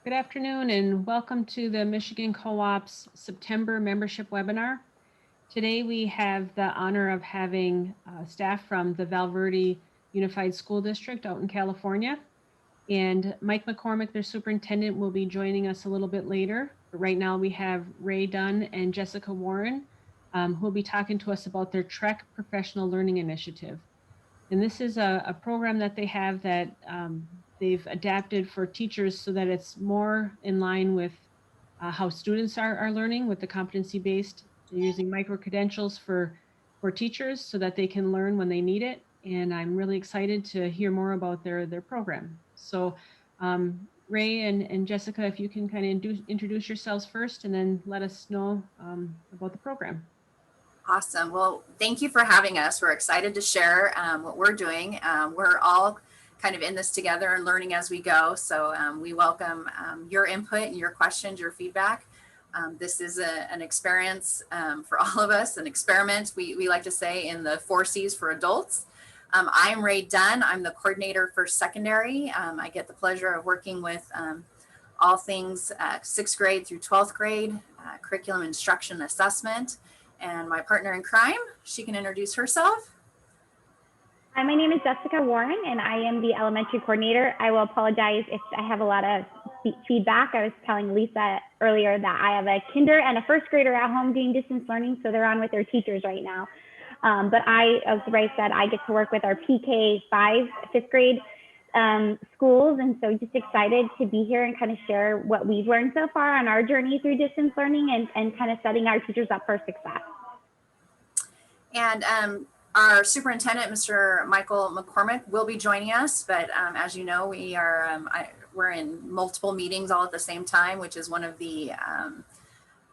Good afternoon and welcome to the Michigan Co-op's September membership webinar. Today we have the honor of having staff from the Verde Unified School District out in California. And Mike McCormick, their superintendent, will be joining us a little bit later. But right now we have Ray Dunn and Jessica Warren, who will be talking to us about their Trek Professional Learning Initiative. And this is a program that they have that they've adapted for teachers so that it's more in line with how students are learning with the competency-based. They're using micro-credentials for teachers so that they can learn when they need it. And I'm really excited to hear more about their program. So Ray and Jessica, if you can kind of introduce yourselves first and then let us know about the program. Awesome. Well, thank you for having us. We're excited to share what we're doing. We're all kind of in this together and learning as we go. So we welcome your input and your questions, your feedback. This is an experience for all of us, an experiment, we like to say, in the 4 C's for adults. I'm Ray Dunn. I'm the coordinator for secondary. I get the pleasure of working with all things 6th grade through 12th grade, curriculum instruction assessment. And my partner in crime, she can introduce herself. Hi, my name is Jessica Warren, and I am the elementary coordinator. I will apologize if I have a lot of feedback. I was telling Lisa earlier that I have a kinder and a 1st grader at home doing distance learning, so they're on with their teachers right now. But as Ray said, I get to work with our PK 5, 5th grade schools, and so just excited to be here and kind of share what we've learned so far on our journey through distance learning and kind of setting our teachers up for success. And our superintendent, Mr. Michael McCormick, will be joining us, but as you know, we're in multiple meetings all at the same time, which is one of the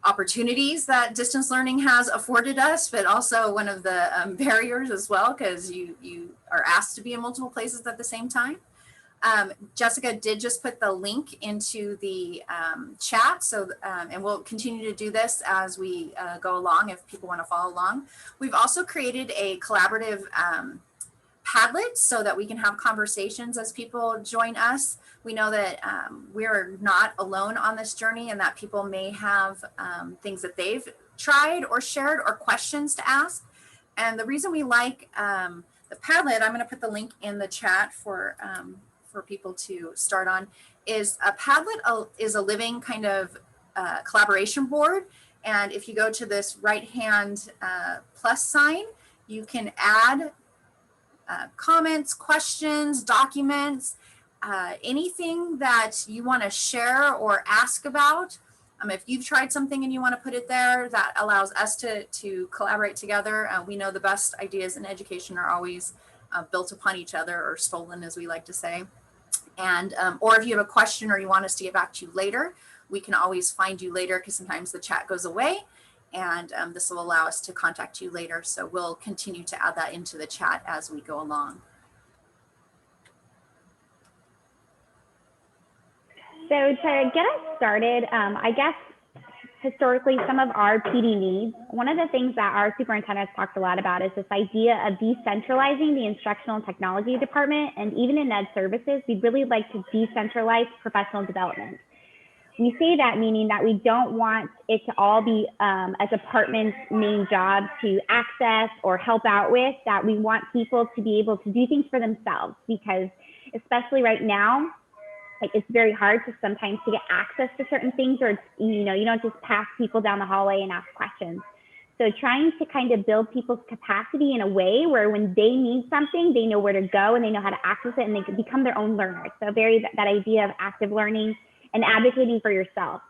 opportunities that distance learning has afforded us, but also one of the barriers as well, because you are asked to be in multiple places at the same time. Jessica did just put the link into the chat, so and we'll continue to do this as we go along if people want to follow along. We've also created a collaborative Padlet so that we can have conversations as people join us. We know that we're not alone on this journey and that people may have things that they've tried or shared or questions to ask. And the reason we like the Padlet, I'm going to put the link in the chat for people to start on, is a Padlet is a living kind of collaboration board. And if you go to this right-hand plus sign, you can add comments, questions, documents, anything that you want to share or ask about. If you've tried something and you want to put it there, that allows us to collaborate together. We know the best ideas in education are always built upon each other, or stolen, as we like to say. And or if you have a question or you want us to get back to you later, we can always find you later, because sometimes the chat goes away, and this will allow us to contact you later. So we'll continue to add that into the chat as we go along. So to get us started, I guess historically some of our PD needs, one of the things that our superintendent has talked a lot about is this idea of decentralizing the instructional and technology department. And even in ed services, we'd really like to decentralize professional development. We say that meaning that we don't want it to all be a department's main job to access or help out with, that we want people to be able to do things for themselves, because especially right now, it's very hard to sometimes to get access to certain things, or you don't just pass people down the hallway and ask questions. So trying to kind of build people's capacity in a way where when they need something, they know where to go and they know how to access it, and they can become their own learners. So that idea of active learning and advocating for yourself.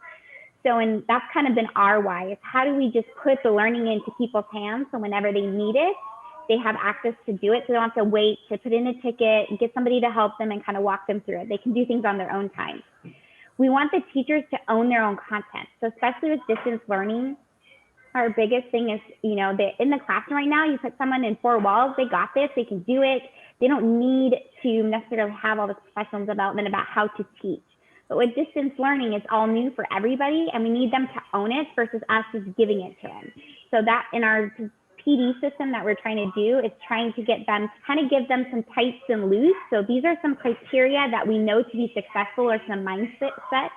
So, and that's kind of been our why, is how do we just put the learning into people's hands so whenever they need it, they have access to do it, so they don't have to wait to put in a ticket and get somebody to help them and kind of walk them through it. They can do things on their own time. We want the teachers to own their own content. So especially with distance learning, our biggest thing is, they're in the classroom right now, you put someone in 4 walls, they got this, they can do it. They don't need to necessarily have all this professional development about how to teach. But with distance learning, it's all new for everybody, and we need them to own it versus us just giving it to them. So that in our PD system that we're trying to do, it's trying to get them to kind of give them some tights and loose. So these are some criteria that we know to be successful, or some mindset sets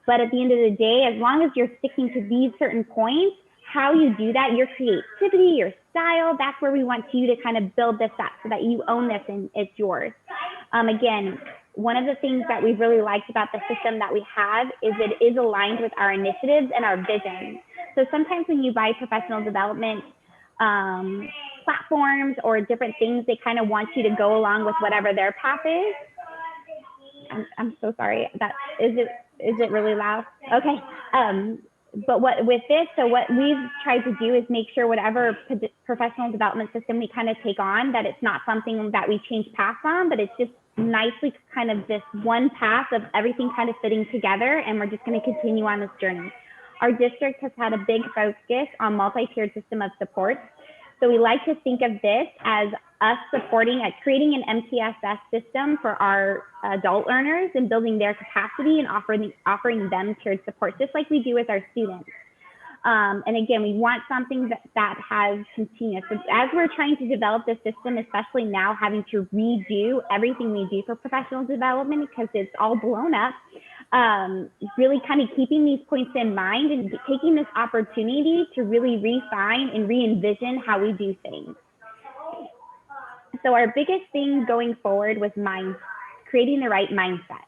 But at the end of the day, as long as you're sticking to these certain points, how you do that, your creativity, your style, that's where we want you to kind of build this up so that you own this and it's yours. Again, one of the things that we've really liked about the system that we have is it is aligned with our initiatives and our vision. So sometimes when you buy professional development platforms or different things, they kind of want you to go along with whatever their path is. I'm so sorry. That is it really loud? Okay. But what with this, so what we've tried to do is make sure whatever professional development system we kind of take on, that it's not something that we change paths on, but it's just nicely kind of this one path of everything kind of fitting together, and we're just going to continue on this journey. Our district has had a big focus on multi-tiered system of supports. So we like to think of this as us supporting at creating an MTSS system for our adult learners and building their capacity and offering them tiered support, just like we do with our students. And again, we want something that has continuous. So as we're trying to develop this system, especially now having to redo everything we do for professional development because it's all blown up, really kind of keeping these points in mind and taking this opportunity to really refine and re-envision how we do things. So our biggest thing going forward was creating the right mindset.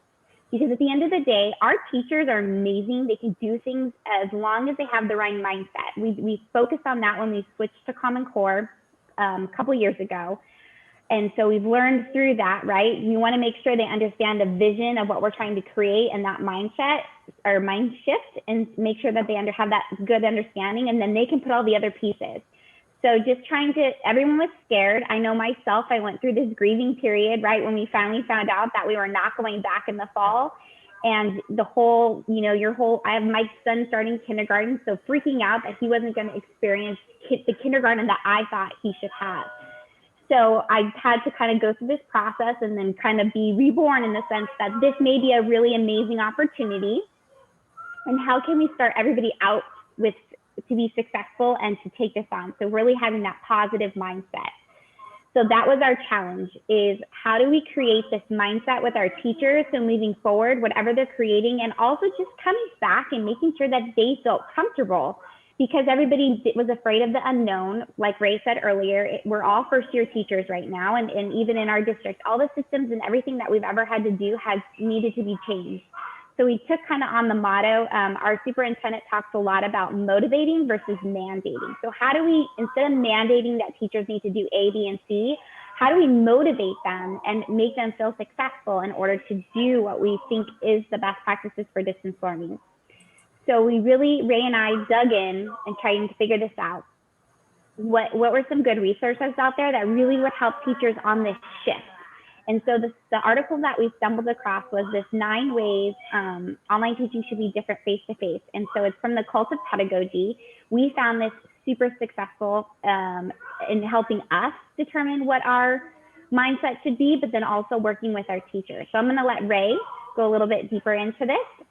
Because at the end of the day, our teachers are amazing. They can do things as long as they have the right mindset. We focused on that when we switched to Common Core a couple years ago. And so we've learned through that, right? We want to make sure they understand the vision of what we're trying to create and that mindset or mind shift, and make sure that they have that good understanding, and then they can put all the other pieces. So just everyone was scared. I know myself, I went through this grieving period, right? When we finally found out that we were not going back in the fall, and the whole, I have my son starting kindergarten. So freaking out that he wasn't going to experience the kindergarten that I thought he should have. So I had to kind of go through this process and then kind of be reborn in the sense that this may be a really amazing opportunity. And how can we start everybody out to be successful and to take this on? So really having that positive mindset. So that was our challenge, is how do we create this mindset with our teachers? So moving forward, whatever they're creating, and also just coming back and making sure that they felt comfortable, because everybody was afraid of the unknown. Like Ray said earlier, we're all first-year teachers right now. And even in our district, all the systems and everything that we've ever had to do has needed to be changed. So we took kind of on the motto, our superintendent talks a lot about motivating versus mandating. So how do we, instead of mandating that teachers need to do A, B, and C, how do we motivate them and make them feel successful in order to do what we think is the best practices for distance learning? So we really, Ray and I dug in and trying to figure this out. What were some good resources out there that really would help teachers on this shift? And so the article that we stumbled across was this 9 ways online teaching should be different face-to-face. And so it's from the Cult of Pedagogy. We found this super successful in helping us determine what our mindset should be, but then also working with our teachers. So I'm going to let Ray go a little bit deeper into this.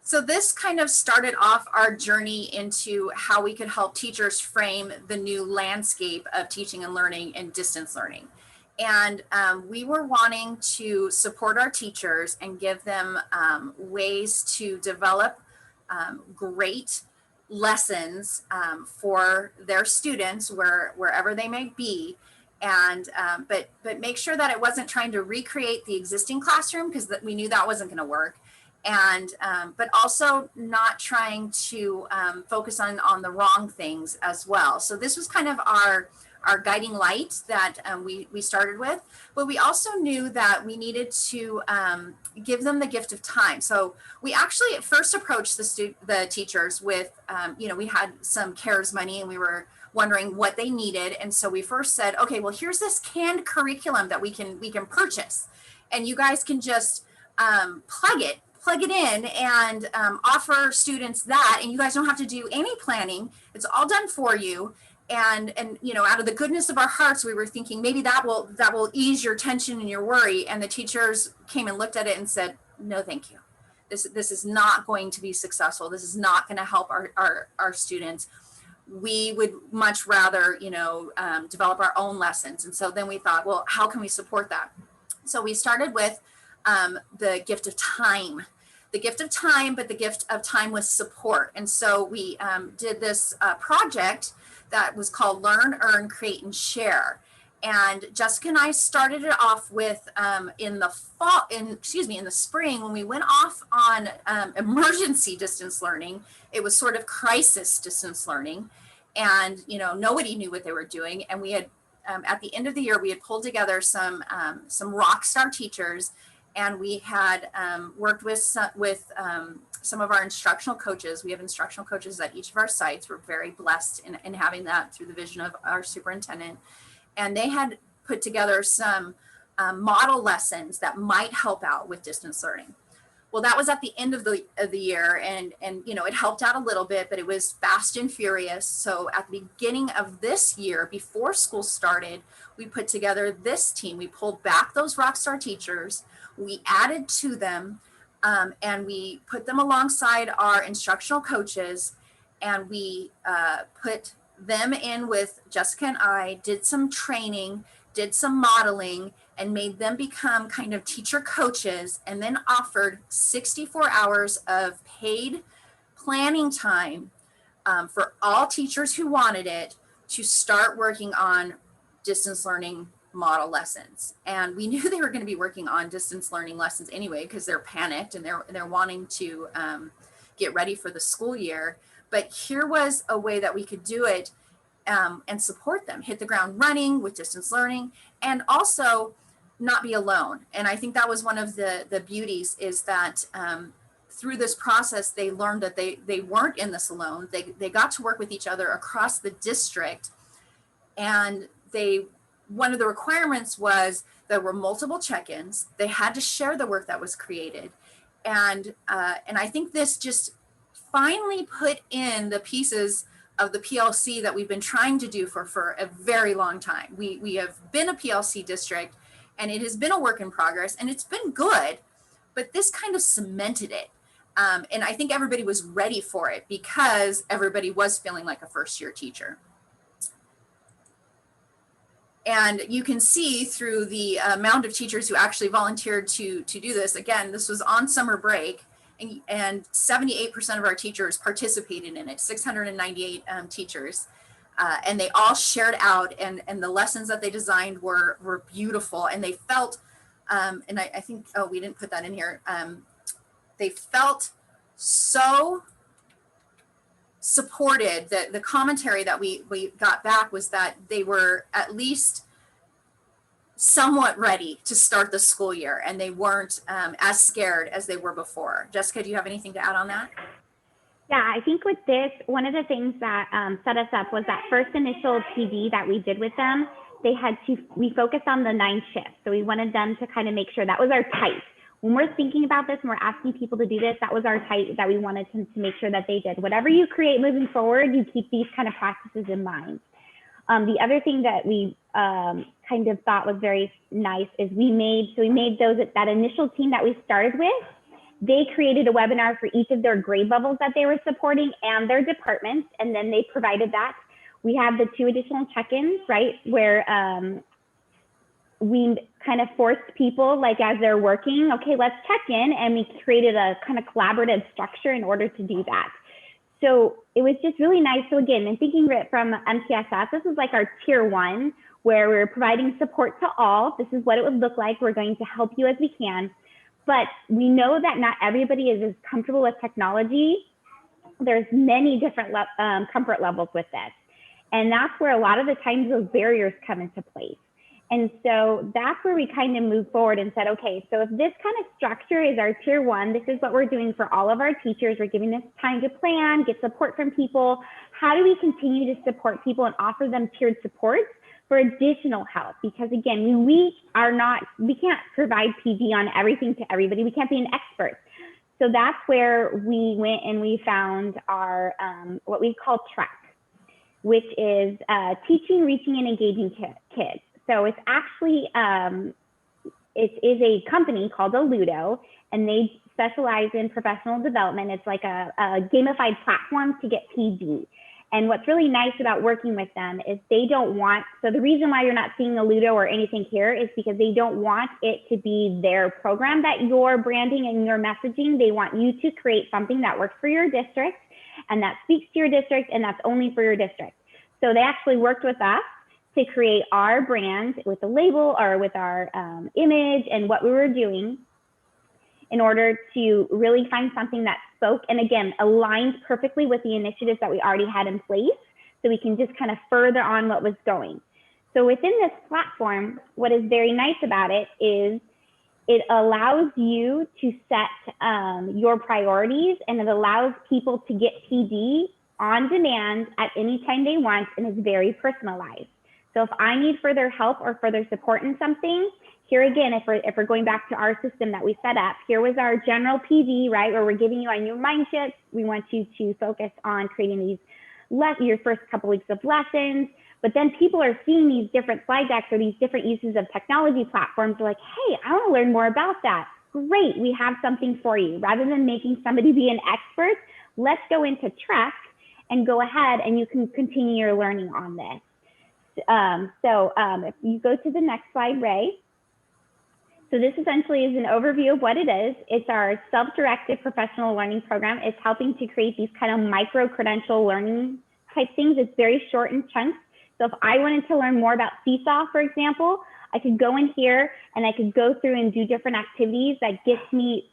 So this kind of started off our journey into how we could help teachers frame the new landscape of teaching and learning and distance learning. And we were wanting to support our teachers and give them ways to develop great lessons for their students wherever they may be. And but make sure that it wasn't trying to recreate the existing classroom, because we knew that wasn't going to work. And but also not trying to focus on the wrong things as well. So this was kind of our guiding light that we started with, but we also knew that we needed to give them the gift of time. So we actually at first approached the teachers with, we had some CARES money and we were wondering what they needed. And so we first said, okay, well, here's this canned curriculum that we can purchase, and you guys can just plug it in and offer students that, and you guys don't have to do any planning. It's all done for you. And out of the goodness of our hearts, we were thinking maybe that will ease your tension and your worry. And the teachers came and looked at it and said, no, thank you. This is not going to be successful. This is not going to help our students. We would much rather, develop our own lessons. And so then we thought, well, how can we support that? So we started with the gift of time. the gift of time, but the gift of time with support. And so we did this project that was called Learn, Earn, Create, and Share. And Jessica and I started it off with in the spring, when we went off on emergency distance learning. It was sort of crisis distance learning, and nobody knew what they were doing. And we had at the end of the year, we had pulled together some rock star teachers, and we had worked with some of our instructional coaches. We have instructional coaches at each of our sites. We're very blessed in having that through the vision of our superintendent. And they had put together some model lessons that might help out with distance learning. Well, that was at the end of the year, and it helped out a little bit, but it was fast and furious. So at the beginning of this year, before school started, we put together this team. We pulled back those rockstar teachers, we added to them, and we put them alongside our instructional coaches, and we put them in with Jessica and I, did some training, did some modeling, and made them become kind of teacher coaches, and then offered 64 hours of paid planning time for all teachers who wanted it to start working on distance learning model lessons. And we knew they were going to be working on distance learning lessons anyway, because they're panicked and they're wanting to get ready for the school year. But here was a way that we could do it and support them, hit the ground running with distance learning, and also not be alone. And I think that was one of the beauties, is that through this process, they learned that they weren't in this alone. They got to work with each other across the district. And one of the requirements was there were multiple check-ins. They had to share the work that was created. And I think this just finally put in the pieces of the PLC that we've been trying to do for a very long time. We have been a PLC district, and it has been a work in progress, and it's been good, but this kind of cemented it. And I think everybody was ready for it, because everybody was feeling like a first-year teacher. And you can see through the amount of teachers who actually volunteered to do this. Again, this was on summer break, and 78% of our teachers participated in it, 698 teachers. And they all shared out, and the lessons that they designed were beautiful. And they felt, and I think, oh, we didn't put that in here. They felt so supported. The commentary that we got back was that they were at least somewhat ready to start the school year, and they weren't as scared as they were before. Jessica, do you have anything to add on that? Yeah, I think with this, one of the things that set us up was that first initial PD that we did with them. We focused on the 9 shifts. So we wanted them to kind of make sure that was our type. When we're thinking about this and we're asking people to do this, that was our type that we wanted to make sure that they did. Whatever you create moving forward, you keep these kind of practices in mind. The other thing that we kind of thought was very nice is we made that initial team that we started with, they created a webinar for each of their grade levels that they were supporting and their departments, and then they provided that. We have the 2 additional check-ins, right, where we kind of forced people, like as they're working, okay, let's check in, and we created a kind of collaborative structure in order to do that. So it was just really nice. So again, and thinking of it from MTSS, this is like our tier 1, where we're providing support to all. This is what it would look like. We're going to help you as we can. But we know that not everybody is as comfortable with technology. There's many different comfort levels with this. And that's where a lot of the times those barriers come into place. And so that's where we kind of moved forward and said, okay, so if this kind of structure is our tier 1, this is what we're doing for all of our teachers. We're giving this time to plan, get support from people. How do we continue to support people and offer them tiered supports for additional help? Because again, we can't provide PD on everything to everybody. We can't be an expert. So that's where we went and we found our, what we call TRACK, which is teaching, reaching, and engaging kids. So it's actually, it is a company called Alludo, and they specialize in professional development. It's like a gamified platform to get PD. And what's really nice about working with them is they don't want, so the reason why you're not seeing a Ludo or anything here is because they don't want it to be their program that you're branding and your messaging. They want you to create something that works for your district and that speaks to your district and that's only for your district. So they actually worked with us to create our brand with the label or with our image and what we were doing in order to really find something that spoke and again, aligned perfectly with the initiatives that we already had in place so we can just kind of further on what was going. So within this platform, what is very nice about it is it allows you to set your priorities and it allows people to get PD on demand at any time they want and it's very personalized. So if I need further help or further support in something, here again, if we're going back to our system that we set up, here was our general PD, right, where we're giving you on your mind shifts. We want you to focus on creating these, your first couple weeks of lessons. But then people are seeing these different slide decks or these different uses of technology platforms. They're like, hey, I want to learn more about that. Great, we have something for you. Rather than making somebody be an expert, let's go into Trek and go ahead and you can continue your learning on this. If you go to the next slide, Ray. So this essentially is an overview of what it is. It's our self-directed professional learning program. It's helping to create these kind of micro-credential learning type things. It's very short in chunks. So if I wanted to learn more about Seesaw, for example, I could go in here and I could go through and do different activities that gets me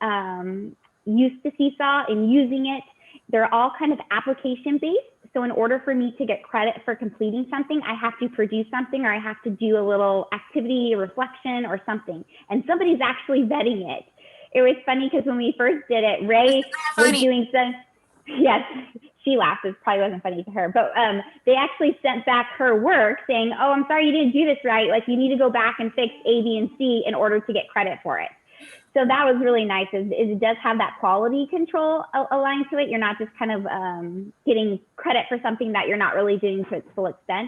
used to Seesaw and using it. They're all kind of application-based. So in order for me to get credit for completing something, I have to produce something or I have to do a little activity, reflection or something. And somebody's actually vetting it. It was funny because when we first did it, Ray was doing some, yes, she laughed. It probably wasn't funny to her, but they actually sent back her work saying, oh, I'm sorry you didn't do this right. Like you need to go back and fix A, B, and C in order to get credit for it. So that was really nice. Is it does have that quality control aligned to it. You're not just kind of getting credit for something that you're not really doing to its full extent.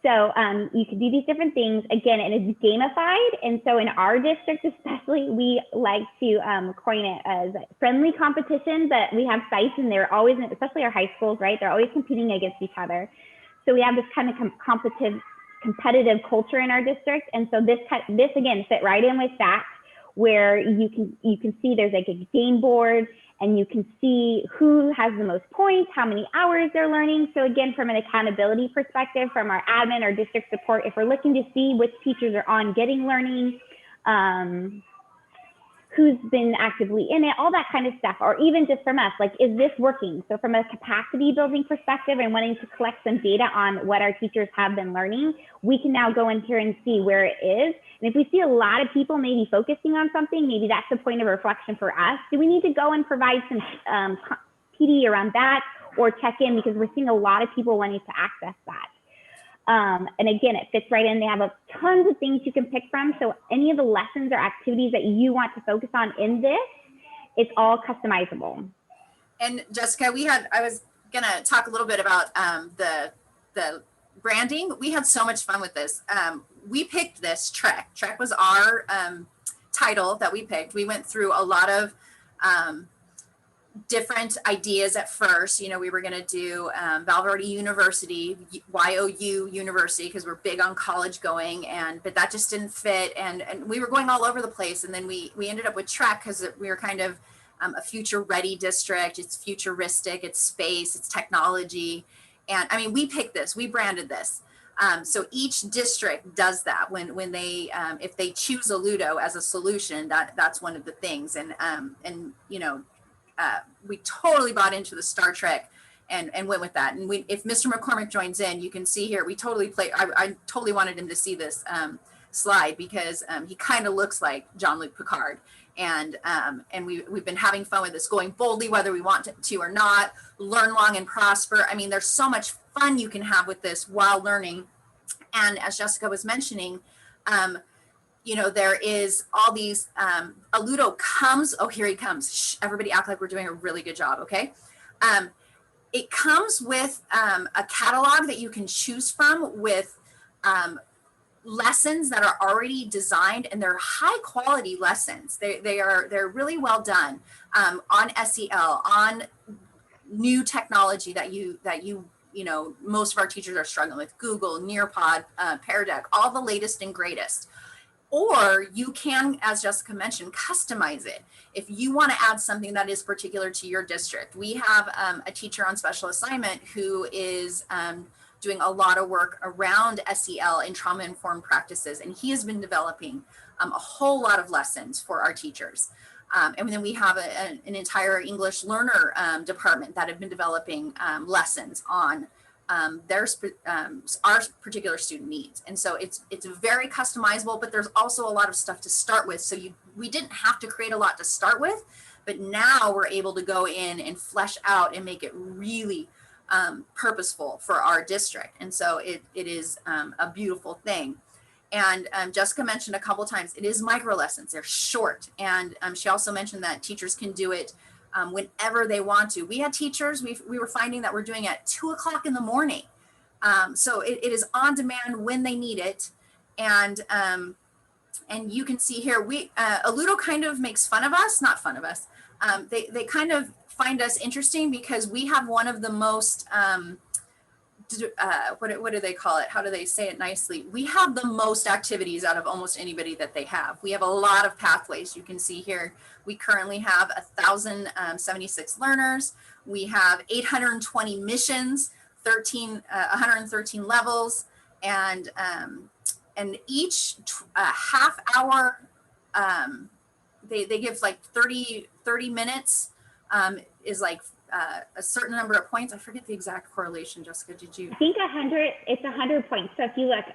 So you can do these different things. Again, and it's gamified. And so in our district especially, we like to coin it as friendly competition, but we have sites and they're always, especially our high schools, right? They're always competing against each other. So we have this kind of competitive culture in our district. And so this again, fit right in with that, where you can see there's like a game board and you can see who has the most points, how many hours they're learning. So again, from an accountability perspective, from our admin or district support, if we're looking to see which teachers are on getting learning, who's been actively in it, all that kind of stuff, or even just from us, like, is this working? So from a capacity building perspective and wanting to collect some data on what our teachers have been learning, we can now go in here and see where it is. And if we see a lot of people maybe focusing on something, maybe that's the point of reflection for us. Do we need to go and provide some PD around that or check in because we're seeing a lot of people wanting to access that. And again, it fits right in. They have tons of things you can pick from. So any of the lessons or activities that you want to focus on in this, it's all customizable. And Jessica, I was gonna talk a little bit about the branding. We had so much fun with this. We picked this Trek. Trek was our title that we picked. We went through a lot of different ideas at first. You know, we were going to do Verde University, YOU University, because we're big on college going, but that just didn't fit. And we were going all over the place. And then we ended up with Trek because we were kind of a future ready district. It's futuristic, it's space, it's technology. And I mean, we picked this, we branded this. So each district does that when they, if they choose a Ludo as a solution, that's one of the things. And you know, we totally bought into the Star Trek and went with that. And if Mr. McCormick joins in, you can see here, we totally play. I totally wanted him to see this slide because he kind of looks like Jean-Luc Picard. And we've been having fun with this, going boldly, whether we want to or not, learn long and prosper. I mean, there's so much fun you can have with this while learning. And as Jessica was mentioning, you know, there is all these, a Ludo comes, oh, here he comes. Shh, everybody act like we're doing a really good job, okay? It comes with a catalog that you can choose from with lessons that are already designed, and they're high quality lessons. They're really well done on SEL, on new technology that you most of our teachers are struggling with Google, Nearpod, Pear Deck, all the latest and greatest. Or you can, as Jessica mentioned, customize it. If you want to add something that is particular to your district, we have a teacher on special assignment who is doing a lot of work around SEL and trauma-informed practices, and he has been developing a whole lot of lessons for our teachers. And then we have an entire English learner department that have been developing lessons on our particular student needs. And so it's very customizable, but there's also a lot of stuff to start with. So we didn't have to create a lot to start with, but now we're able to go in and flesh out and make it really purposeful for our district. And so it is a beautiful thing. And Jessica mentioned a couple times, it is micro lessons, they're short. And she also mentioned that teachers can do it whenever they want to. We had teachers, we were finding that we're doing it at 2 o'clock in the morning. So it is on demand when they need it. And you can see here, Alludo kind of makes fun of us, not fun of us. They kind of find us interesting because we have one of the most, what do they call it? How do they say it nicely? We have the most activities out of almost anybody that they have. We have a lot of pathways. You can see here, we currently have 1,076 learners. We have 820 missions, 113 levels, and each half hour, they give like 30 minutes is like a certain number of points. I forget the exact correlation. Jessica, did you? I think 100, it's 100 points. So if you look,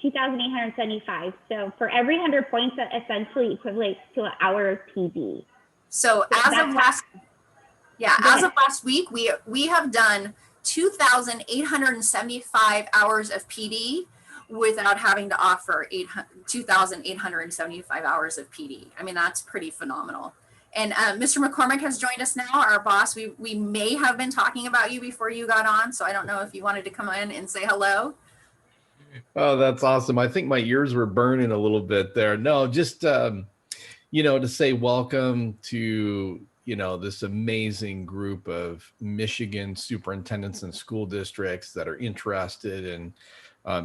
2,875. So for every 100 points, that essentially equates to an hour of PD. So as of last week, we have done 2,875 hours of PD without having to offer 2,875 hours of PD. I mean, that's pretty phenomenal. And Mr. McCormick has joined us now, our boss. We may have been talking about you before you got on, so I don't know if you wanted to come in and say hello. Oh, that's awesome. I think my ears were burning a little bit there. No, just, to say welcome to, this amazing group of Michigan superintendents and school districts that are interested in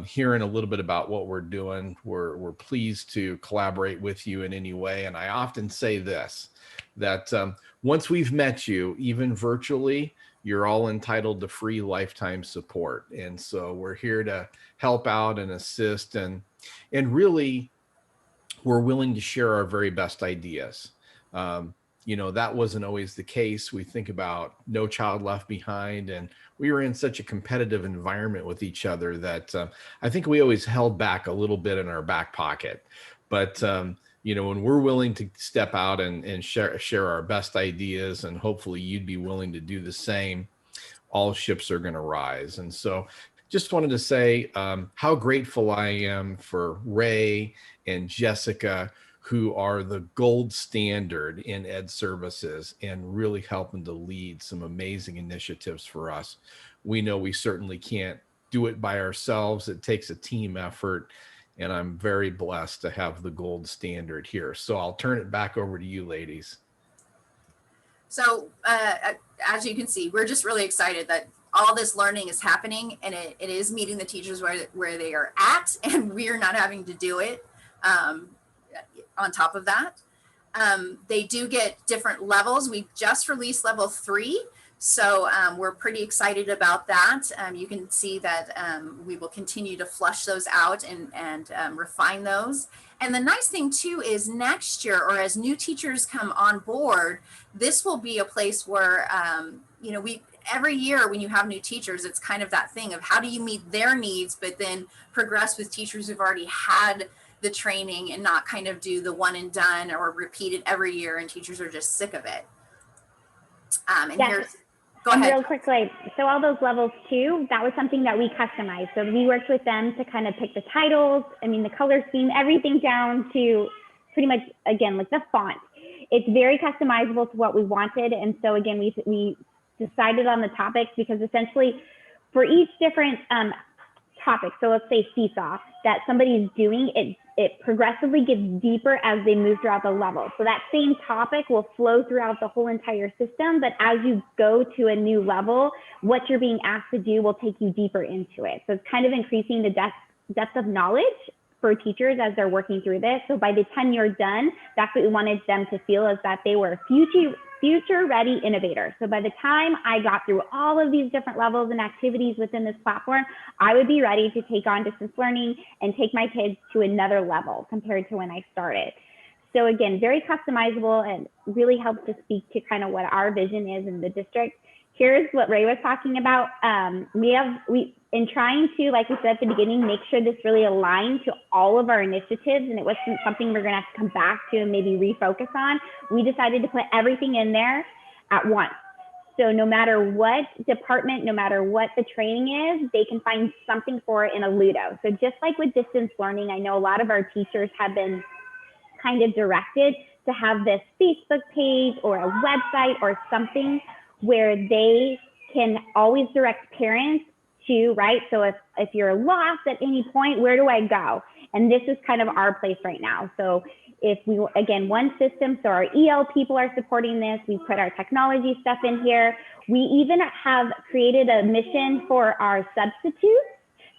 hearing a little bit about what we're doing. We're pleased to collaborate with you in any way. And I often say this, that once we've met you, even virtually, you're all entitled to free lifetime support. And so we're here to help out and assist. And really, we're willing to share our very best ideas. That wasn't always the case. We think about No Child Left Behind, and we were in such a competitive environment with each other that I think we always held back a little bit in our back pocket. But when we're willing to step out and share our best ideas, and hopefully you'd be willing to do the same, all ships are going to rise. And so just wanted to say how grateful I am for Ray and Jessica, who are the gold standard in ed services and really helping to lead some amazing initiatives for us. We know we certainly can't do it by ourselves. It takes a team effort. And I'm very blessed to have the gold standard here. So I'll turn it back over to you, ladies. So as you can see, we're just really excited that all this learning is happening, and it is meeting the teachers where they are at, and we're not having to do it. On top of that, they do get different levels. We just released level 3. So we're pretty excited about that. You can see that we will continue to flush those out and refine those. And the nice thing too is next year, or as new teachers come on board, this will be a place where, every year when you have new teachers, it's kind of that thing of how do you meet their needs, but then progress with teachers who've already had the training and not kind of do the one and done or repeat it every year and teachers are just sick of it. Go ahead. Real quickly, so all those levels too, that was something that we customized. So we worked with them to kind of pick the titles, the color scheme, everything down to pretty much, again, like the font. It's very customizable to what we wanted. And so again, we decided on the topics because essentially for each different topic, so let's say seesaw, that somebody's doing, it progressively gets deeper as they move throughout the level. So that same topic will flow throughout the whole entire system, but as you go to a new level, what you're being asked to do will take you deeper into it. So it's kind of increasing the depth of knowledge for teachers as they're working through this. So by the time you're done, that's what we wanted them to feel, is that they were future ready innovators. So by the time I got through all of these different levels and activities within this platform, I would be ready to take on distance learning and take my kids to another level compared to when I started. So again, very customizable and really helps to speak to kind of what our vision is in the district. Here's what Ray was talking about. We in trying to, like we said at the beginning, make sure this really aligned to all of our initiatives, and it wasn't something we're gonna have to come back to and maybe refocus on. We decided to put everything in there at once. So no matter what department, no matter what the training is, they can find something for it in a Ludo. So just like with distance learning, I know a lot of our teachers have been kind of directed to have this Facebook page or a website or something where they can always direct parents to, right? So if you're lost at any point, where do I go? And this is kind of our place right now. So if we, again, one system, so our EL people are supporting this, we put our technology stuff in here. We even have created a mission for our substitutes.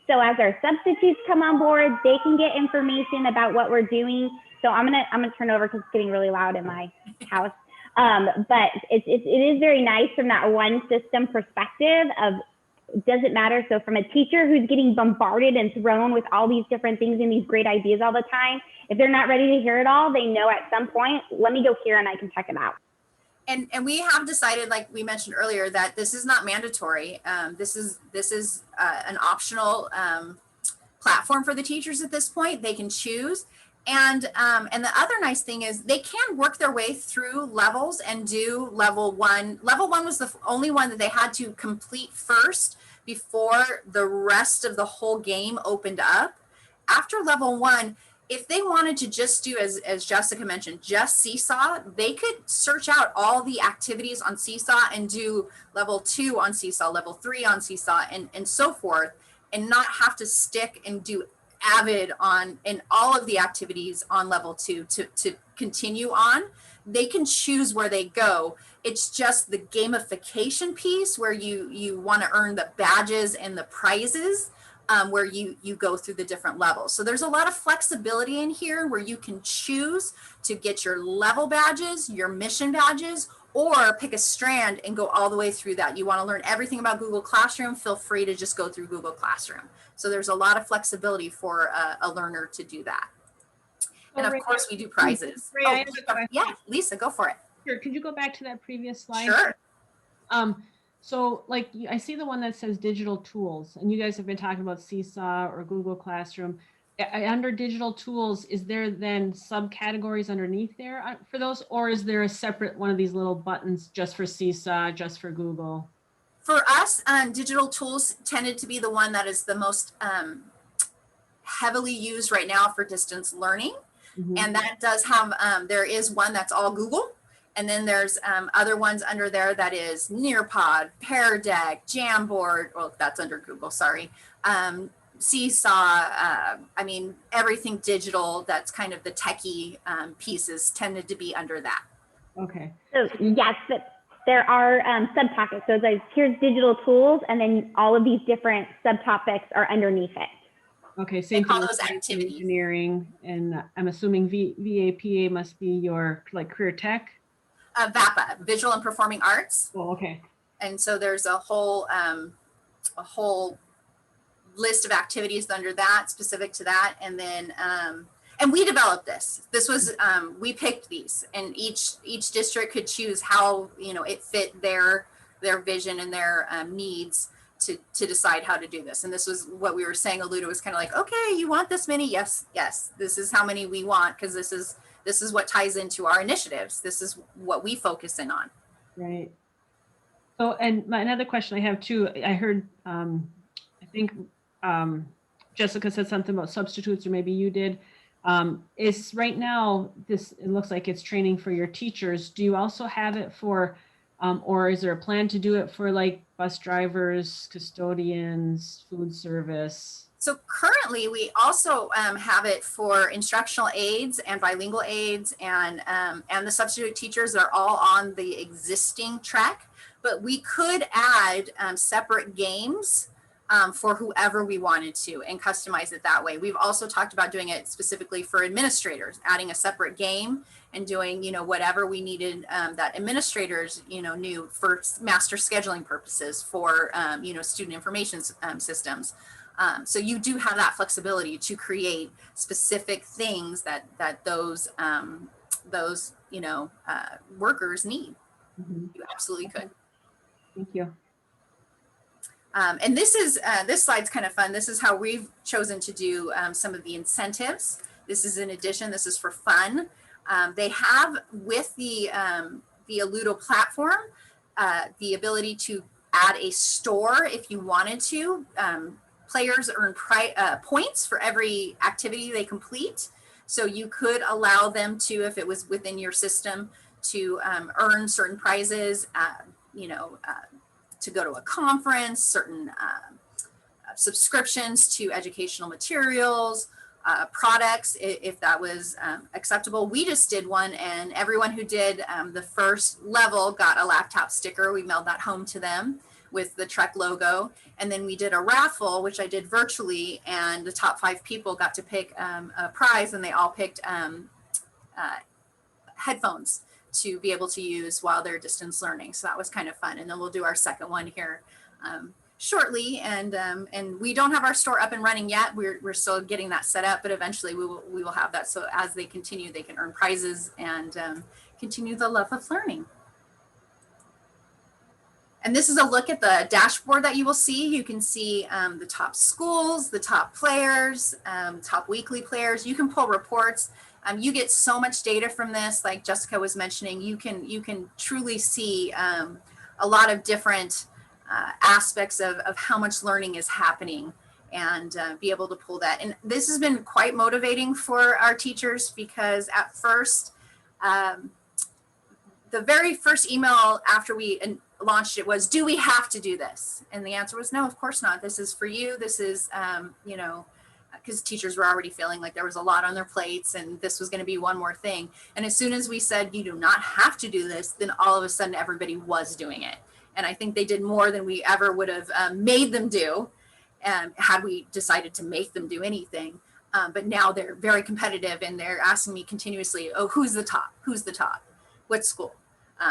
So as our substitutes come on board, they can get information about what we're doing. So I'm gonna turn over because it's getting really loud in my house. But it is very nice from that one system perspective of, doesn't matter. So from a teacher who's getting bombarded and thrown with all these different things and these great ideas all the time, if they're not ready to hear it all, they know at some point, let me go here and I can check it out. And we have decided, like we mentioned earlier, that this is not mandatory. This is an optional platform for the teachers at this point. They can choose. And the other nice thing is they can work their way through levels and do level one. Level one was the only one that they had to complete first before the rest of the whole game opened up. After level one, if they wanted to just do, as Jessica mentioned, just Seesaw, they could search out all the activities on Seesaw and do level 2 on Seesaw, level 3 on Seesaw, and so forth, and not have to stick and do Avid on in all of the activities on level 2 to continue on. They can choose where they go. It's just the gamification piece where you want to earn the badges and the prizes, where you go through the different levels. So there's a lot of flexibility in here where you can choose to get your level badges, your mission badges, or pick a strand and go all the way through that. You want to learn everything about Google Classroom, feel free to just go through Google Classroom. So there's a lot of flexibility for a learner to do that. And of course we do prizes. Ray, Yeah, Lisa, go for it. Sure. Could you go back to that previous slide? Sure. So like I see the one that says digital tools, and you guys have been talking about Seesaw or Google Classroom. Under digital tools, is there then subcategories underneath there for those, or is there a separate one of these little buttons just for Seesaw, just for Google? For us, digital tools tended to be the one that is the most heavily used right now for distance learning. Mm-hmm. And that does have, there is one that's all Google. And then there's other ones under there that is Nearpod, Pear Deck, Jamboard. Well, that's under Google, sorry. Seesaw, I mean, everything digital that's kind of the techie pieces tended to be under that. Okay. So yes, but there are subtopics. So like, here's digital tools, and then all of these different subtopics are underneath it. Okay, same thing with those activities. Engineering, and I'm assuming VAPA must be your like career tech. VAPA, Visual and Performing Arts. Oh, okay. And so there's a whole list of activities under that, specific to that. And then, and we developed this. This was, we picked these, and each district could choose how, you know, it fit their vision and their needs to decide how to do this. And this was what we were saying. Aluda was kind of like, okay, you want this many? Yes, yes. This is how many we want, because this is what ties into our initiatives. This is what we focus in on. Right. So, and another question I have too, I heard, I think Jessica said something about substitutes, or maybe you did. Is right now, it looks like it's training for your teachers. Do you also have it for, or is there a plan to do it for like bus drivers, custodians, food service? So currently, we also have it for instructional aides and bilingual aides and the substitute teachers that are all on the existing track. But we could add separate games for whoever we wanted to and customize it that way. We've also talked about doing it specifically for administrators, adding a separate game and doing, whatever we needed that administrators, knew for master scheduling purposes for, student information systems. So you do have that flexibility to create specific things that those workers need. Mhm. You absolutely could. Thank you. And this slide's kind of fun. This is how we've chosen to do some of the incentives. This is in addition. This is for fun. They have with the Alludo platform the ability to add a store if you wanted to. Players earn points for every activity they complete. So you could allow them to, if it was within your system, to earn certain prizes, to go to a conference, certain subscriptions to educational materials, products, if that was acceptable. We just did one, and everyone who did the first level got a laptop sticker. We mailed that home to them with the Trek logo. And then we did a raffle, which I did virtually, and the top 5 people got to pick a prize, and they all picked headphones to be able to use while they're distance learning. So that was kind of fun. And then we'll do our second one here shortly. And we don't have our store up and running yet. We're still getting that set up, but eventually we will have that. So as they continue, they can earn prizes and continue the love of learning. And this is a look at the dashboard that you will see. You can see the top schools, the top players, top weekly players. You can pull reports. You get so much data from this, like Jessica was mentioning. You can truly see a lot of different aspects of how much learning is happening and be able to pull that. And this has been quite motivating for our teachers because at first, the very first email after we launched it was, do we have to do this? And the answer was no, of course not. This is for you. This is, because teachers were already feeling like there was a lot on their plates and this was going to be one more thing. And as soon as we said, you do not have to do this, then all of a sudden everybody was doing it. And I think they did more than we ever would have made them do had we decided to make them do anything. But now they're very competitive and they're asking me continuously, oh, who's the top? Who's the top? What school?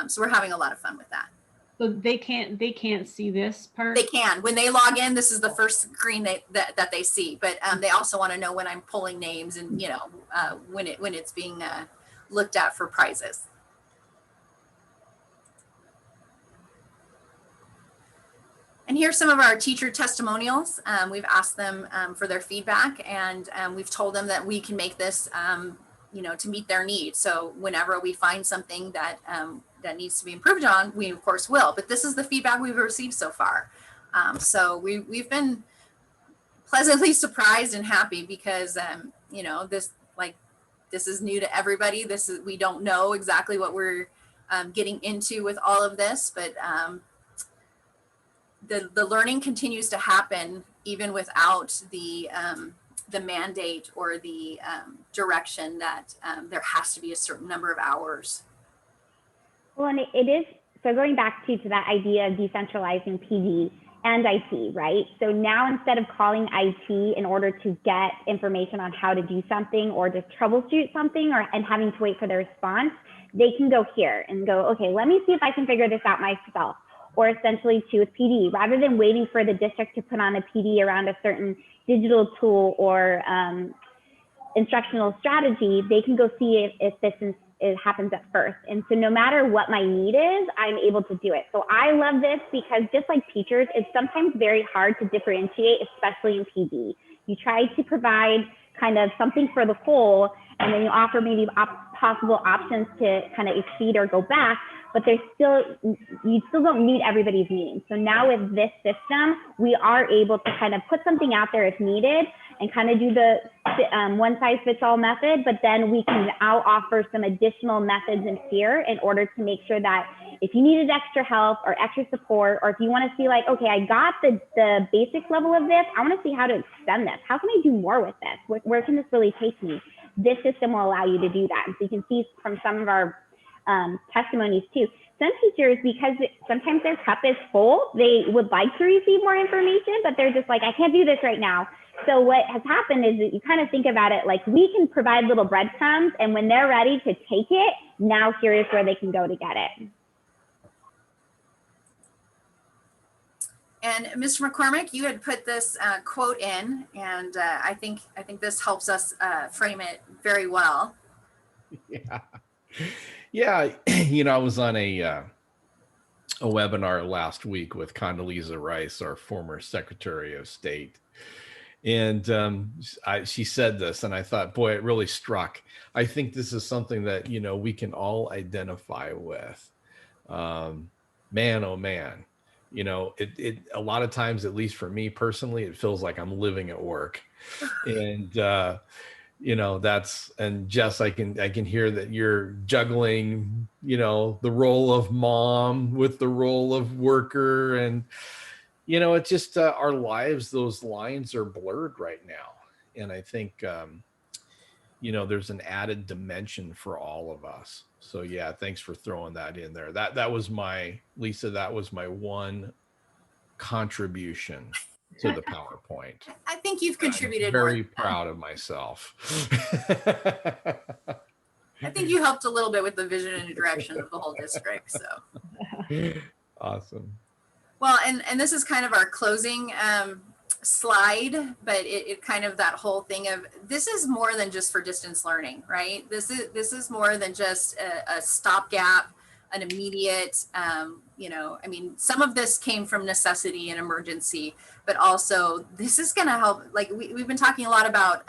So we're having a lot of fun with that. So they can't see this part? They can. When they log in, this is the first screen that they see. But they also want to know when I'm pulling names and, when it's being looked at for prizes. And here's some of our teacher testimonials. We've asked them for their feedback, and we've told them that we can make this, to meet their needs. So whenever we find something that that needs to be improved on, we of course will. But this is the feedback we've received so far. So we've been pleasantly surprised and happy because this is new to everybody. We don't know exactly what we're getting into with all of this, but the learning continues to happen even without the mandate or the direction that there has to be a certain number of hours. Well, and it is, so going back to that idea of decentralizing PD and IT, right? So now instead of calling IT in order to get information on how to do something or to troubleshoot something and having to wait for the response, they can go here and go, okay, let me see if I can figure this out myself. Or essentially too with PD, rather than waiting for the district to put on a PD around a certain digital tool or instructional strategy, they can go see if this it happens at first. And so no matter what my need is, I'm able to do it. So I love this because just like teachers, it's sometimes very hard to differentiate, especially in PD. You try to provide kind of something for the whole, and then you offer maybe possible options to kind of exceed or go back, but you still don't meet everybody's needs. So now with this system, we are able to kind of put something out there if needed, and kind of do the one size fits all method, but then we can now offer some additional methods in here in order to make sure that if you needed extra help or extra support, or if you want to see like, okay, I got the basic level of this, I want to see how to extend this. How can I do more with this? Where can this really take me? This system will allow you to do that. And so you can see from some of our testimonies too. Some teachers, because sometimes their cup is full, they would like to receive more information, but they're just like, I can't do this right now. So what has happened is that you kind of think about it like we can provide little breadcrumbs, and when they're ready to take it, now here is where they can go to get it. And Mr. McCormick, you had put this quote in, and I think this helps us frame it very well. Yeah. Yeah. I was on a webinar last week with Condoleezza Rice, our former Secretary of State. And she said this, and I thought, boy, it really struck. I think this is something that, we can all identify with. Man, oh man, it a lot of times, at least for me personally, it feels like I'm living at work. And, and Jess, I can hear that you're juggling, the role of mom with the role of worker. And, it's just our lives, those lines are blurred right now. And I think, there's an added dimension for all of us. So yeah, thanks for throwing that in there. That was Lisa, that was my one contribution to the PowerPoint. I think you've contributed. I'm very proud of myself. I think you helped a little bit with the vision and direction of the whole district. So awesome. Well, and this is kind of our closing slide, but it kind of that whole thing of this is more than just for distance learning, right? This is more than just a stopgap, an immediate, some of this came from necessity and emergency, but also this is going to help. Like we've been talking a lot about,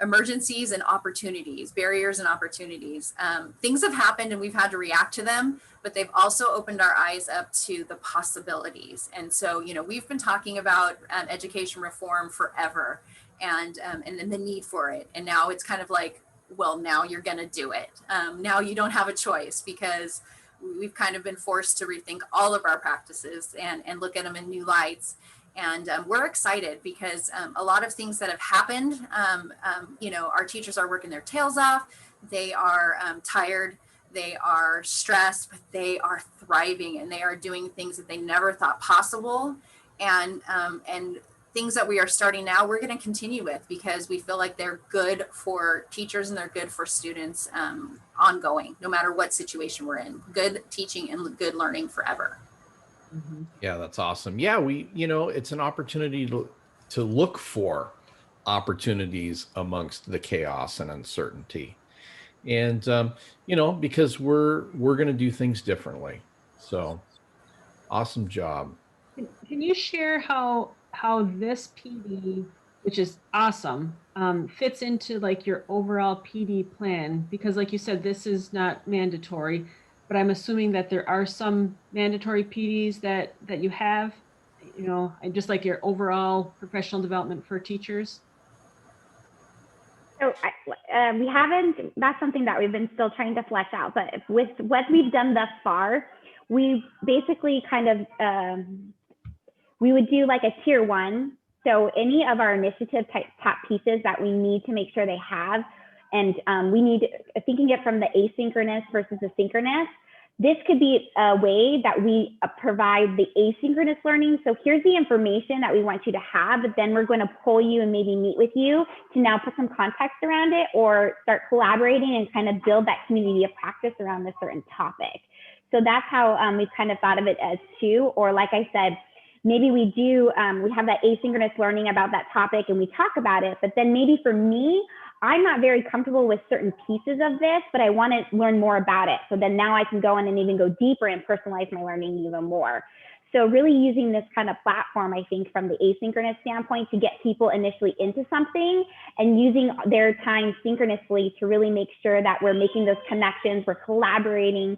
emergencies and opportunities, barriers and opportunities. Things have happened and we've had to react to them, but they've also opened our eyes up to the possibilities. And so, we've been talking about education reform forever and the need for it. And now it's kind of like, well, now you're going to do it. Now you don't have a choice because we've kind of been forced to rethink all of our practices and look at them in new lights. And we're excited because a lot of things that have happened, our teachers are working their tails off. They are tired, they are stressed, but they are thriving and they are doing things that they never thought possible. And things that we are starting now, we're going to continue with because we feel like they're good for teachers and they're good for students ongoing, no matter what situation we're in. Good teaching and good learning forever. Yeah, that's awesome. Yeah, it's an opportunity to look for opportunities amongst the chaos and uncertainty. And, because we're going to do things differently. So awesome job. Can you share how this PD, which is awesome, fits into like your overall PD plan? Because like you said, this is not mandatory, but I'm assuming that there are some mandatory PDs that you have, and just like your overall professional development for teachers. So we haven't, that's something that we've been still trying to flesh out, but with what we've done thus far, we basically kind of, we would do like a tier 1. So any of our initiative type top pieces that we need to make sure they have, and we need, thinking it from the asynchronous versus the synchronous, this could be a way that we provide the asynchronous learning. So here's the information that we want you to have, but then we're going to pull you and maybe meet with you to now put some context around it or start collaborating and kind of build that community of practice around this certain topic. So that's how we've kind of thought of it as 2, or like I said, maybe we do, we have that asynchronous learning about that topic and we talk about it, but then maybe for me, I'm not very comfortable with certain pieces of this, but I want to learn more about it. So then now I can go in and even go deeper and personalize my learning even more. So really using this kind of platform, I think from the asynchronous standpoint to get people initially into something and using their time synchronously to really make sure that we're making those connections, we're collaborating,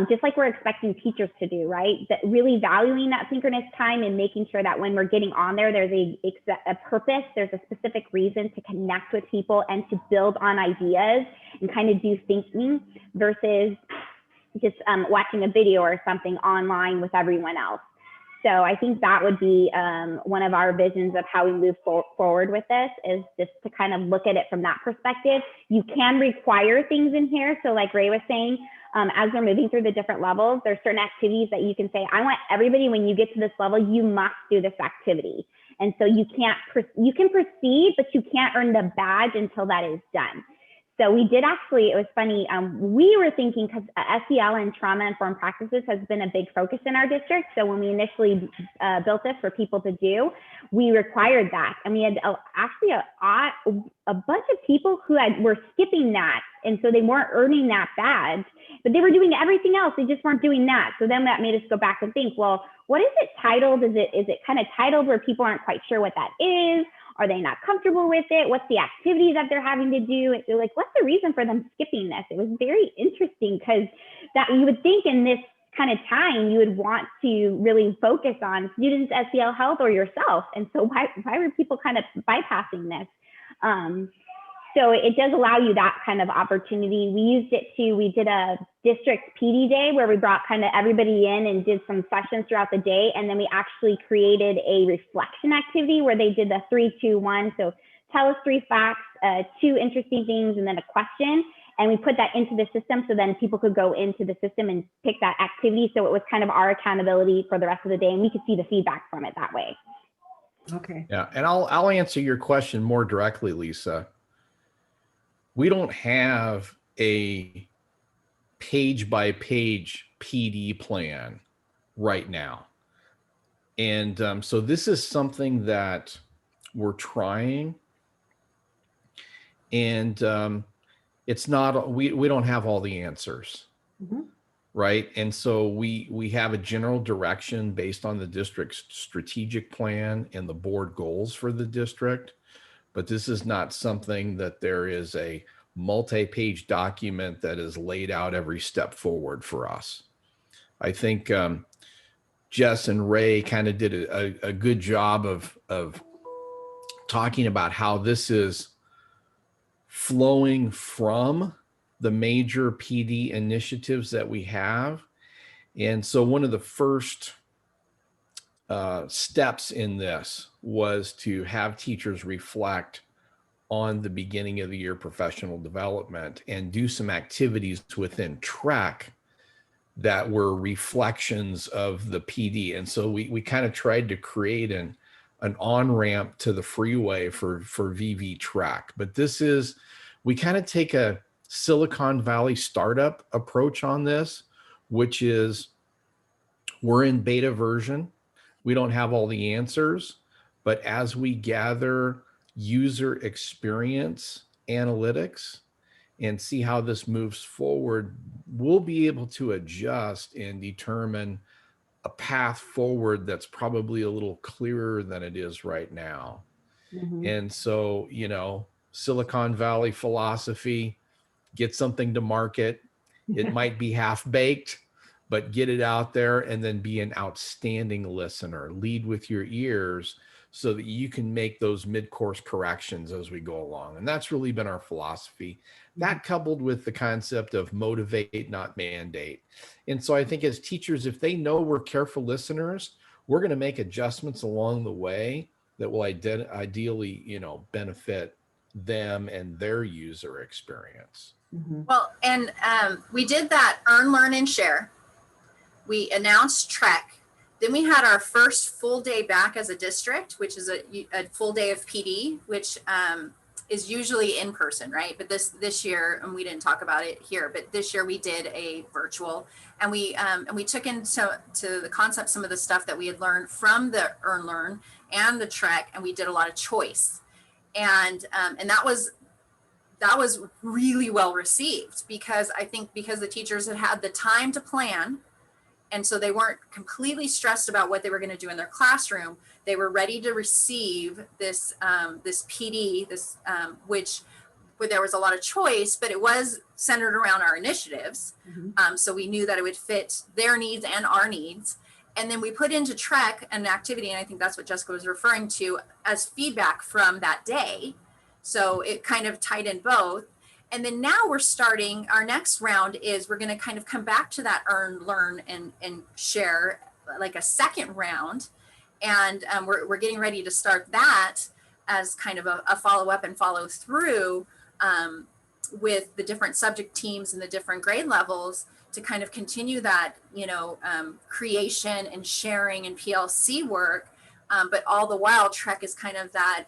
just like we're expecting teachers to do, right? That really valuing that synchronous time and making sure that when we're getting on there, there's a purpose, there's a specific reason to connect with people and to build on ideas and kind of do thinking versus just watching a video or something online with everyone else. So I think that would be one of our visions of how we move forward with this, is just to kind of look at it from that perspective. You can require things in here. So like Ray was saying, as we're moving through the different levels, there's certain activities that you can say, I want everybody, when you get to this level, you must do this activity. And so you can proceed, but you can't earn the badge until that is done. So we did actually, it was funny, we were thinking, because SEL and trauma-informed practices has been a big focus in our district. So when we initially built this for people to do, we required that. And we had actually a bunch of people who were skipping that. And so they weren't earning that badge, but they were doing everything else. They just weren't doing that. So then that made us go back and think, well, what is it titled? Is it kind of titled where people aren't quite sure what that is? Are they not comfortable with it? What's the activity that they're having to do? They're like, what's the reason for them skipping this? It was very interesting, because that you would think in this kind of time, you would want to really focus on students' SEL health or yourself. And so why were people kind of bypassing this? So it does allow you that kind of opportunity. We did a district PD day where we brought kind of everybody in and did some sessions throughout the day. And then we actually created a reflection activity where they did the 3, 2, 1. So tell us 3 facts, 2 interesting things, and then a question. And we put that into the system so then people could go into the system and pick that activity. So it was kind of our accountability for the rest of the day, and we could see the feedback from it that way. Okay. Yeah, and I'll answer your question more directly, Lisa. We don't have a page by page PD plan right now. And so this is something that we're trying, and it's not, we don't have all the answers. Mm-hmm. Right. And so we have a general direction based on the district's strategic plan and the board goals for the district. But this is not something that there is a multi-page document that is laid out every step forward for us. I think Jess and Ray kind of did a good job of talking about how this is flowing from the major PD initiatives that we have. And so one of the first steps in this was to have teachers reflect on the beginning of the year professional development and do some activities within track that were reflections of the PD. And so we kind of tried to create an on-ramp to the freeway for VV track. But this is, we kind of take a Silicon Valley startup approach on this, which is we're in beta version. We don't have all the answers, but as we gather user experience analytics and see how this moves forward, we'll be able to adjust and determine a path forward that's probably a little clearer than it is right now. Mm-hmm. And so, you know, Silicon Valley philosophy, get something to market. It might be half baked, but get it out there and then be an outstanding listener. Lead with your ears so that you can make those mid-course corrections as we go along. And that's really been our philosophy. That coupled with the concept of motivate, not mandate. And so I think as teachers, if they know we're careful listeners, we're going to make adjustments along the way that will ideally, you know, benefit them and their user experience. Mm-hmm. Well, and we did that earn, learn, and share. We announced Trek. Then we had our first full day back as a district, which is a full day of PD, which is usually in person, right? But this year, and we didn't talk about it here, but this year we did a virtual, and we took into the concept some of the stuff that we had learned from the earn, learn, and the Trek, and we did a lot of choice, and that was really well received, because I think because the teachers had the time to plan. And so they weren't completely stressed about what they were going to do in their classroom. They were ready to receive this PD, which where there was a lot of choice, but it was centered around our initiatives. So we knew that it would fit their needs and our needs. And then we put into Trek an activity, and I think that's what Jessica was referring to, as feedback from that day. So it kind of tied in both. And then now we're starting, our next round is we're going to kind of come back to that earn, learn, and share, like a second round. And we're getting ready to start that as kind of a follow-up and follow through with the different subject teams and the different grade levels to kind of continue that, creation and sharing and PLC work. But all the while, Trek is kind of that,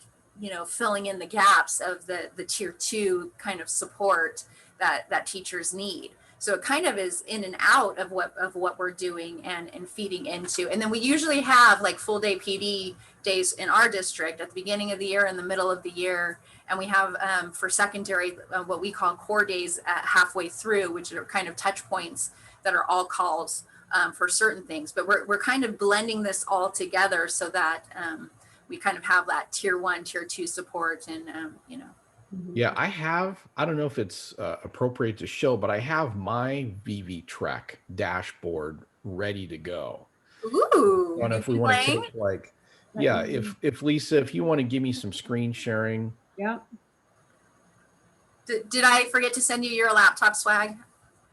filling in the gaps of the tier 2 kind of support that teachers need. So it kind of is in and out of what we're doing and feeding into. And then we usually have like full day PD days in our district at the beginning of the year and the middle of the year. And we have for secondary what we call core days at halfway through, which are kind of touch points that are all calls for certain things. But we're kind of blending this all together so that we kind of have that tier 1, tier 2 support and, Yeah, I don't know if it's appropriate to show, but I have my VV Trek dashboard ready to go. Ooh, I don't know if we want to take like, yeah, if Lisa, if you want to give me some screen sharing. Yeah. Did I forget to send you your laptop swag?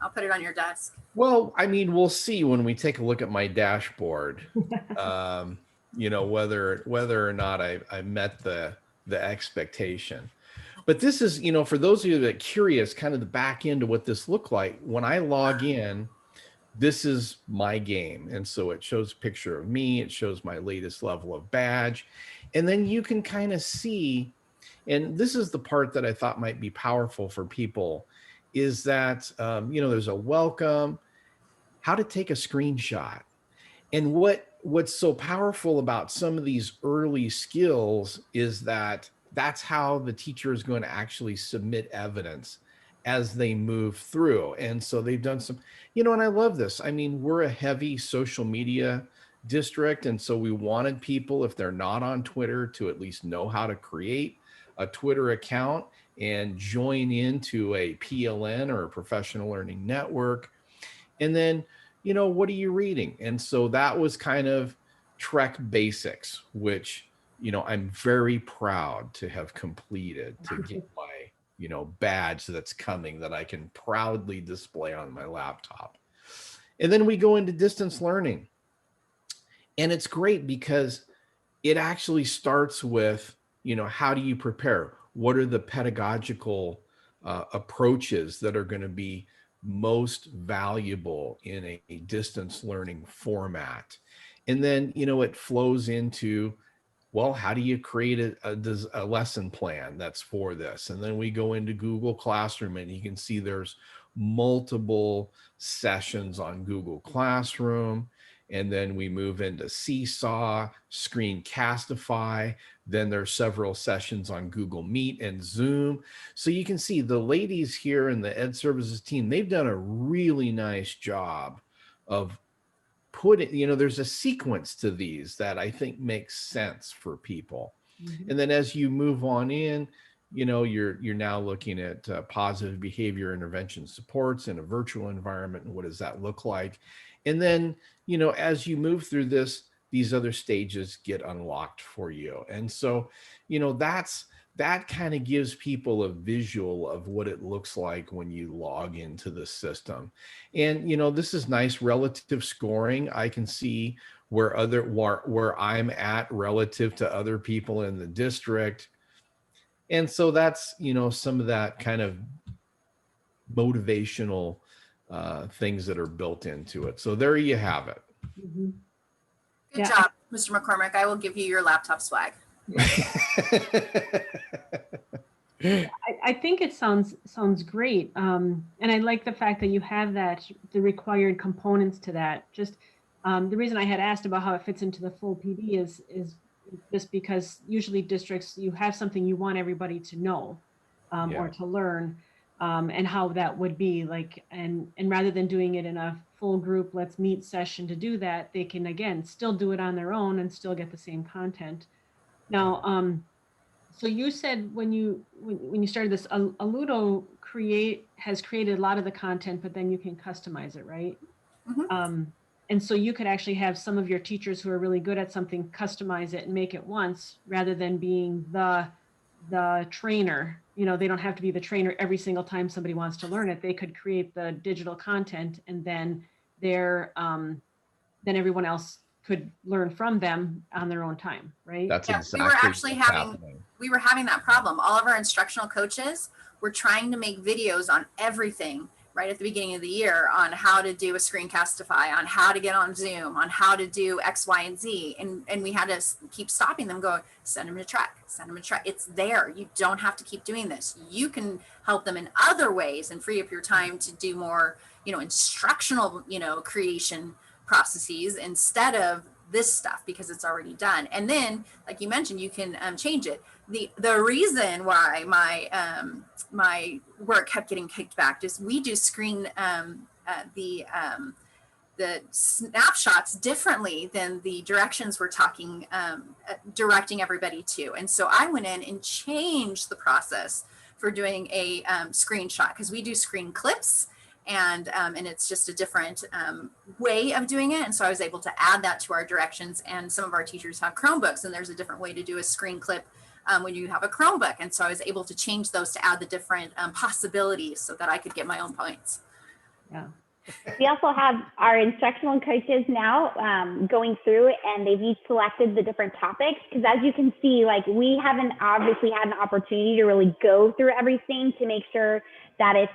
I'll put it on your desk. Well, I mean, we'll see when we take a look at my dashboard, whether or not I met the expectation. But this is, for those of you that are curious, kind of the back end of what this looked like. When I log in, this is my game. And so it shows a picture of me. It shows my latest level of badge. And then you can kind of see, and this is the part that I thought might be powerful for people, is that, there's a welcome, how to take a screenshot. And what's so powerful about some of these early skills is that that's how the teacher is going to actually submit evidence as they move through. And so they've done some, and I love this. I mean, we're a heavy social media district. And so we wanted people, if they're not on Twitter, to at least know how to create a Twitter account and join into a PLN or a professional learning network. And then, what are you reading? And so that was kind of Trek Basics, which, I'm very proud to have completed to get my, badge that's coming that I can proudly display on my laptop. And then we go into distance learning. And it's great because it actually starts with, how do you prepare? What are the pedagogical approaches that are going to be most valuable in a distance learning format? And then, it flows into, well, how do you create a lesson plan that's for this? And then we go into Google Classroom, and you can see there's multiple sessions on Google Classroom. And then we move into Seesaw, Screencastify. Then there's several sessions on Google Meet and Zoom. So you can see the ladies here in the Ed Services team, they've done a really nice job of putting, there's a sequence to these that I think makes sense for people. Mm-hmm. And then as you move on in, you're now looking at positive behavior intervention supports in a virtual environment. And what does that look like? And then, as you move through these other stages get unlocked for you. And so, that kind of gives people a visual of what it looks like when you log into the system. And, this is nice relative scoring. I can see where I'm at relative to other people in the district. And so that's, some of that kind of motivational things that are built into it. So there you have it. Mm-hmm. Good job, Mr. McCormick. I will give you your laptop swag. I think it sounds great. And I like the fact that you have the required components to that. Just the reason I had asked about how it fits into the full PD is just because usually districts, you have something you want everybody to know or to learn. And how that would be like, and rather than doing it in a full group, let's meet session to do that, they can, again, still do it on their own and still get the same content. Now, So you said when you started this, Aludo has created a lot of the content, but then you can customize it, right? Mhm. And so you could actually have some of your teachers who are really good at something customize it and make it once, rather than being the trainer. They don't have to be the trainer every single time somebody wants to learn it. They could create the digital content, and then then everyone else could learn from them on their own time, right? That's Yeah, we were exactly actually what's having happening. that problem. All of our instructional coaches were trying to make videos on everything right at the beginning of the year, on how to do a screencastify, on how to get on Zoom, on how to do X, Y, and Z. And we had to keep stopping them, going, send them to track, send them to track. It's there. You don't have to keep doing this. You can help them in other ways and free up your time to do more, instructional, creation processes instead of this stuff, because it's already done. And then, like you mentioned, you can change it. The reason why my work kept getting kicked back is we do screen the snapshots differently than the directions we're talking, directing everybody to. And so I went in and changed the process for doing a screenshot, because we do screen clips, and it's just a different way of doing it. And so I was able to add that to our directions. And some of our teachers have Chromebooks, and there's a different way to do a screen clip when you have a Chromebook. And so I was able to change those to add the different possibilities so that I could get my own points. Yeah. We also have our instructional coaches now going through, and they've each selected the different topics, because as you can see, like, we haven't obviously had an opportunity to really go through everything to make sure that it's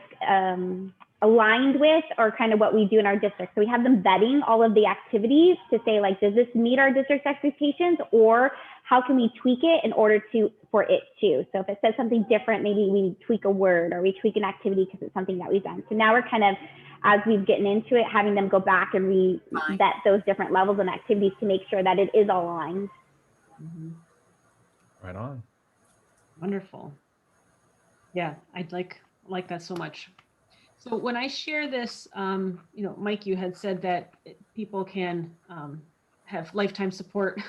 aligned with, or kind of what we do in our district. So we have them vetting all of the activities to say, like, does this meet our district's expectations, or how can we tweak it in order for it to? So if it says something different, maybe we tweak a word, or we tweak an activity because it's something that we've done. So now we're kind of, as we've gotten into it, having them go back and re-vet those different levels and activities to make sure that it is all aligned. Mm-hmm. Right on. Wonderful. Yeah, I'd like that so much. So when I share this, Mike, you had said that people can have lifetime support.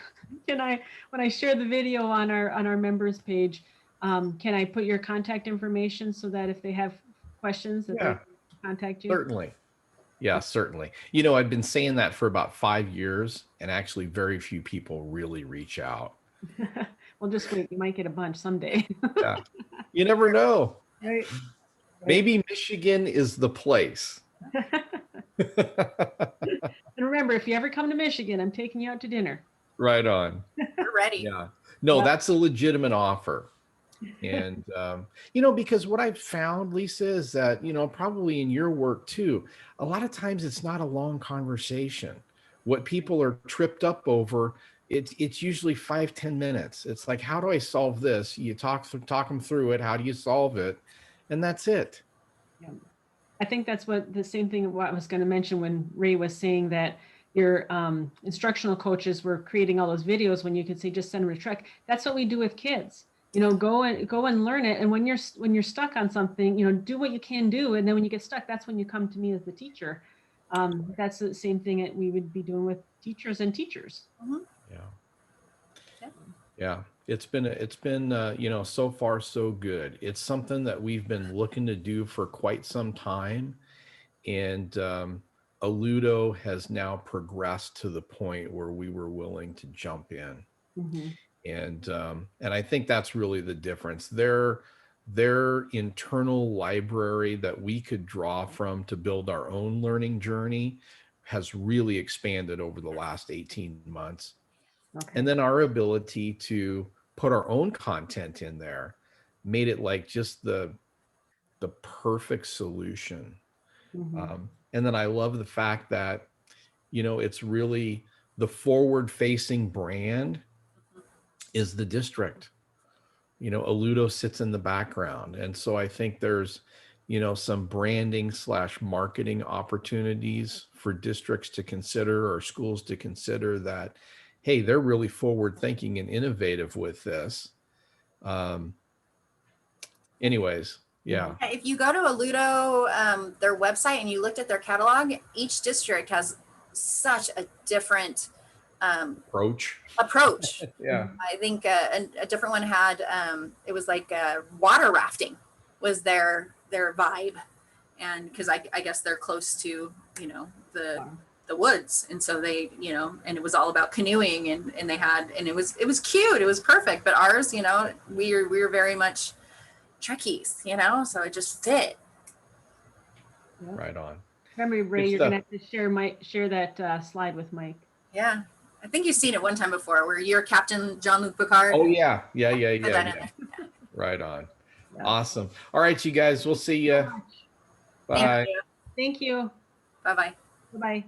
When I share the video on our members page, can I put your contact information so that if they have questions that they can contact you? Certainly. Yeah, certainly. I've been saying that for about 5 years, and actually very few people really reach out. Well, just wait, you might get a bunch someday. Yeah. You never know. Right. Maybe Michigan is the place. And remember, if you ever come to Michigan, I'm taking you out to dinner. Right on. We're ready. Yeah. No, Yeah. that's a legitimate offer. And, because what I've found, Lisa, is that, probably in your work too, a lot of times it's not a long conversation. What people are tripped up over, it's usually 5-10 minutes. It's like, how do I solve this? You talk them through it. How do you solve it? And that's it. Yeah. I think that's the same thing what I was going to mention when Ray was saying that your instructional coaches were creating all those videos when you could say, just send them to track. That's what we do with kids. Go and learn it. And when you're stuck on something, do what you can do. And then when you get stuck, that's when you come to me as the teacher. That's the same thing that we would be doing with teachers and teachers. Mm-hmm. Yeah. It's been so far so good. It's something that we've been looking to do for quite some time. And Aludo has now progressed to the point where we were willing to jump in. Mm-hmm. And I think that's really the difference. Their internal library that we could draw from to build our own learning journey has really expanded over the last 18 months. Okay. And then our ability to put our own content in there made it like just the perfect solution. Mm-hmm. And then I love the fact that, it's really the forward-facing brand is the district. Aludo sits in the background. And so I think there's, some branding / marketing opportunities for districts to consider, or schools to consider, that, hey, they're really forward thinking and innovative with this. Anyways, yeah. If you go to Aludo, their website, and you looked at their catalog, each district has such a different approach. Yeah. I think a different one had it was like water rafting was their vibe, and because I guess they're close to the woods, and so they and it was all about canoeing, and they had, and it was cute, it was perfect. But ours, we were very much Trekkies, so it just fit. Right on. Remember, Ray, Good you're stuff. gonna have to share that slide with Mike. Yeah, I think you've seen it one time before, where you're Captain Jean-Luc Picard. Oh yeah. Put that in Yeah. there. Right on. Yeah. Awesome. All right, you guys. We'll see you. So much. Bye. Thank you. Thank you. Bye bye. Bye-bye.